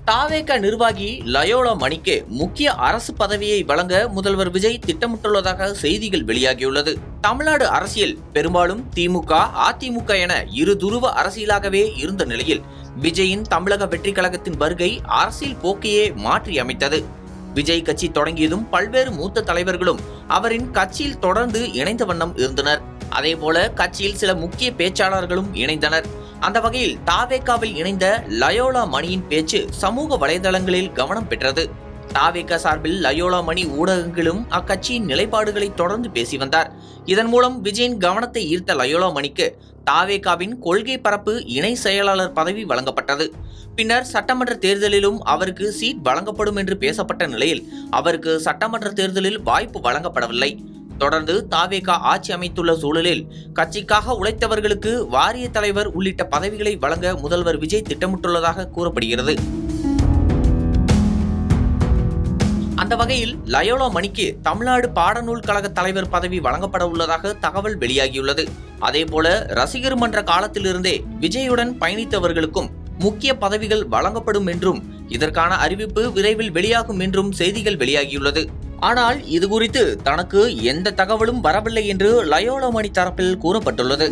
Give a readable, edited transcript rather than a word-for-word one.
தாவேக நிர்வாகி லயோலா மணிக்கு முக்கிய அரசு பதவியை வழங்க முதல்வர் விஜய் திட்டமிட்டுள்ளதாக செய்திகள் வெளியாகியுள்ளது. தமிழ்நாடு அரசியல் பெரும்பாலும் திமுக, அதிமுக என இரு துருவ அரசியலாகவே இருந்த நிலையில் விஜயின் தமிழக வெற்றி கழகத்தின் வருகை அரசியல் போக்கையே மாற்றி அமைத்தது. விஜய் கட்சி தொடங்கியதும் பல்வேறு மூத்த தலைவர்களும் அவரின் கட்சியில் தொடர்ந்து இணைந்த வண்ணம் இருந்தனர். அதேபோல கட்சியில் சில முக்கிய பேச்சாளர்களும் இணைந்தனர். அந்த வகையில் தாவேகாவில் இணைந்த லயோலா மணியின் பேச்சு சமூக வலைதளங்களில் கவனம் பெற்றது. தாவேகா சார்பில் லயோலா மணி ஊடகங்களும் அக்கட்சியின் நிலைப்பாடுகளை தொடர்ந்து பேசி வந்தார். இதன் மூலம் விஜயின் கவனத்தை ஈர்த்த லயோலா மணிக்கு தாவேகாவின் கொள்கை பரப்பு இணை செயலாளர் பதவி வழங்கப்பட்டது. பின்னர் சட்டமன்ற தேர்தலிலும் அவருக்கு சீட் வழங்கப்படும் என்று பேசப்பட்ட நிலையில் அவருக்கு சட்டமன்ற தேர்தலில் வாய்ப்பு வழங்கப்படவில்லை. தொடர்ந்து தாவேகா ஆட்சி அமைத்துள்ள சூழலில் கட்சிக்காக உழைத்தவர்களுக்கு வாரிய தலைவர் உள்ளிட்ட பதவிகளை வழங்க முதல்வர் விஜய் திட்டமிட்டுள்ளதாக கூறப்படுகிறது. அந்த வகையில் லயோலா மணிக்கு தமிழ்நாடு பாடநூல் கழக தலைவர் பதவி வழங்கப்பட உள்ளதாக தகவல் வெளியாகியுள்ளது. அதேபோல ரசிகர் மன்ற காலத்திலிருந்தே விஜயுடன் பயணித்தவர்களுக்கும் முக்கிய பதவிகள் வழங்கப்படும் என்றும் இதற்கான அறிவிப்பு விரைவில் வெளியாகும் என்றும் செய்திகள் வெளியாகியுள்ளது. ஆனால் இது குறித்து தனக்கு எந்த தகவலும் வரவில்லை என்று லயோலா மணி தரப்பில் கூறப்பட்டுள்ளது.